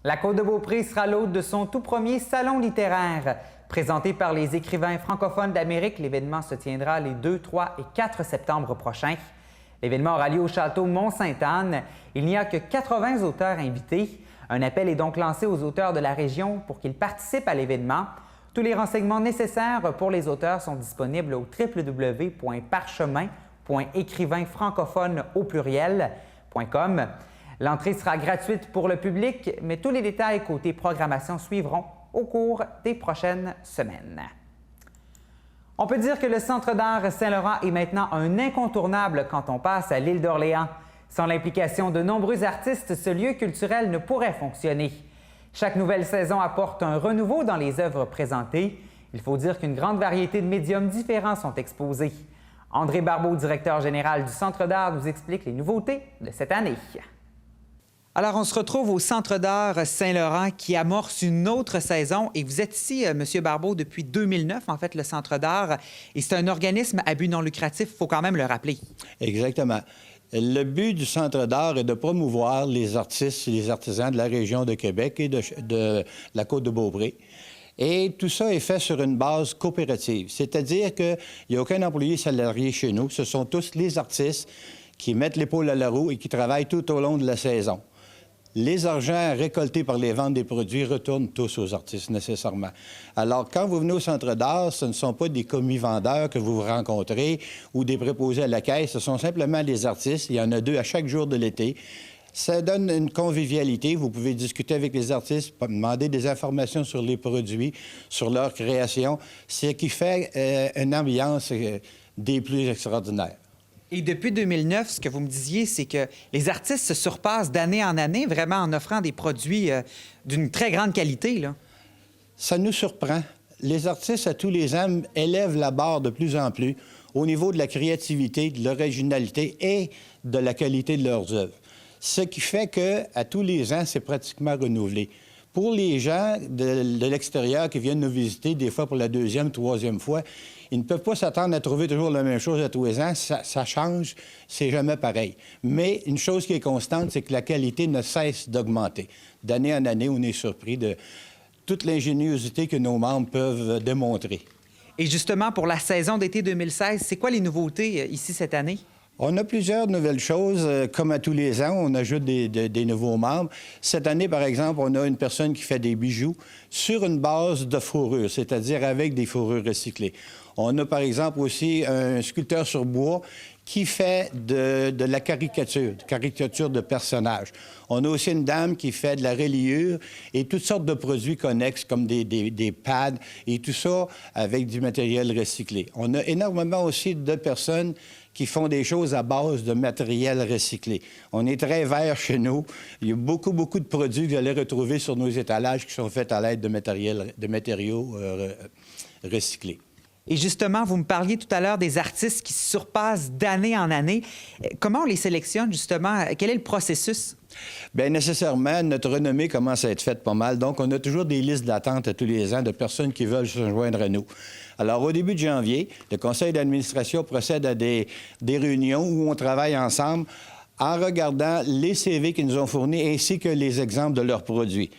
La Côte-de-Beaupré sera l'hôte de son tout premier salon littéraire. Présenté par les écrivains francophones d'Amérique, l'événement se tiendra les 2, 3 et 4 septembre prochains. L'événement aura lieu au château Mont-Sainte-Anne. Il n'y a que 80 auteurs invités. Un appel est donc lancé aux auteurs de la région pour qu'ils participent à l'événement. Tous les renseignements nécessaires pour les auteurs sont disponibles au www.parchemin.écrivainfrancophone.com. L'entrée sera gratuite pour le public, mais tous les détails côté programmation suivront au cours des prochaines semaines. On peut dire que le Centre d'art Saint-Laurent est maintenant un incontournable quand on passe à l'île d'Orléans. Sans l'implication de nombreux artistes, ce lieu culturel ne pourrait fonctionner. Chaque nouvelle saison apporte un renouveau dans les œuvres présentées. Il faut dire qu'une grande variété de médiums différents sont exposés. André Barbeau, directeur général du Centre d'art, nous explique les nouveautés de cette année. Alors, on se retrouve au Centre d'art Saint-Laurent qui amorce une autre saison. Et vous êtes ici, M. Barbeau, depuis 2009, en fait, le Centre d'art. Et c'est un organisme à but non lucratif, il faut quand même le rappeler. Exactement. Le but du Centre d'art est de promouvoir les artistes et les artisans de la région de Québec et de la Côte-de-Beaupré. Et tout ça est fait sur une base coopérative, c'est-à-dire qu'il n'y a aucun employé salarié chez nous. Ce sont tous les artistes qui mettent l'épaule à la roue et qui travaillent tout au long de la saison. Les argents récoltés par les ventes des produits retournent tous aux artistes, nécessairement. Alors, quand vous venez au Centre d'art, ce ne sont pas des commis-vendeurs que vous rencontrez ou des préposés à la caisse, ce sont simplement les artistes. Il y en a 2 à chaque jour de l'été. Ça donne une convivialité. Vous pouvez discuter avec les artistes, demander des informations sur les produits, sur leur création, ce qui fait une ambiance des plus extraordinaires. Et depuis 2009, ce que vous me disiez, c'est que les artistes se surpassent d'année en année, vraiment en offrant des produits d'une très grande qualité, là. Ça nous surprend. Les artistes, à tous les ans, élèvent la barre de plus en plus au niveau de la créativité, de l'originalité et de la qualité de leurs œuvres. Ce qui fait qu'à tous les ans, c'est pratiquement renouvelé. Pour les gens de l'extérieur qui viennent nous visiter, des fois pour la 2e, 3e fois, ils ne peuvent pas s'attendre à trouver toujours la même chose à tous les ans. Ça change, c'est jamais pareil. Mais une chose qui est constante, c'est que la qualité ne cesse d'augmenter. D'année en année, on est surpris de toute l'ingéniosité que nos membres peuvent démontrer. Et justement, pour la saison d'été 2016, c'est quoi les nouveautés ici cette année? On a plusieurs nouvelles choses. Comme à tous les ans, on ajoute des nouveaux membres. Cette année, par exemple, on a une personne qui fait des bijoux sur une base de fourrure, c'est-à-dire avec des fourrures recyclées. On a, par exemple, aussi un sculpteur sur bois qui fait de la caricature de personnages. On a aussi une dame qui fait de la reliure et toutes sortes de produits connexes comme des pads et tout ça avec du matériel recyclé. On a énormément aussi de personnes qui font des choses à base de matériel recyclé. On est très vert chez nous. Il y a beaucoup de produits que vous allez retrouver sur nos étalages qui sont faits à l'aide de matériaux recyclés. Et justement, vous me parliez tout à l'heure des artistes qui se surpassent d'année en année. Comment on les sélectionne, justement? Quel est le processus? Bien, nécessairement, notre renommée commence à être faite pas mal. Donc, on a toujours des listes d'attente à tous les ans de personnes qui veulent se joindre à nous. Alors, au début de janvier, le conseil d'administration procède à des réunions où on travaille ensemble en regardant les CV qu'ils nous ont fournis ainsi que les exemples de leurs produits.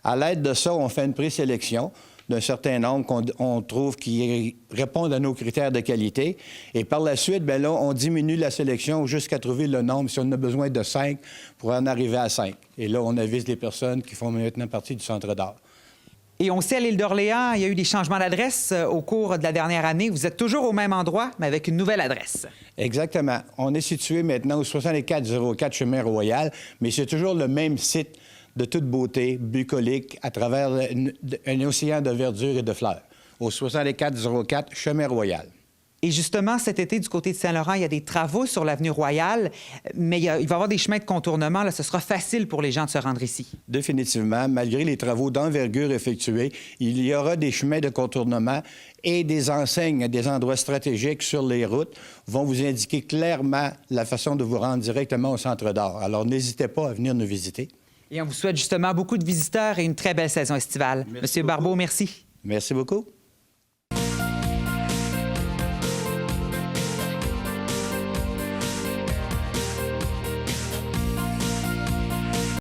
À l'aide de ça, on fait une présélection d'un certain nombre qu'on trouve qui répondent à nos critères de qualité. Et par la suite, bien là, on diminue la sélection jusqu'à trouver le nombre. Si on a besoin de 5, pour en arriver à 5. Et là, on avise les personnes qui font maintenant partie du Centre d'art. Et on sait, à l'île d'Orléans, il y a eu des changements d'adresse au cours de la dernière année. Vous êtes toujours au même endroit, mais avec une nouvelle adresse. Exactement. On est situé maintenant au 6404 Chemin Royal, mais c'est toujours le même site de toute beauté, bucolique, à travers un océan de verdure et de fleurs, au 6404 Chemin Royal. Et justement, cet été, du côté de Saint-Laurent, il y a des travaux sur l'avenue Royale, mais il va y avoir des chemins de contournement. Là, ce sera facile pour les gens de se rendre ici. Définitivement. Malgré les travaux d'envergure effectués, il y aura des chemins de contournement et des enseignes à des endroits stratégiques sur les routes vont vous indiquer clairement la façon de vous rendre directement au Centre d'art. Alors, n'hésitez pas à venir nous visiter. Et on vous souhaite justement beaucoup de visiteurs et une très belle saison estivale. Monsieur Barbeau, merci. Merci beaucoup.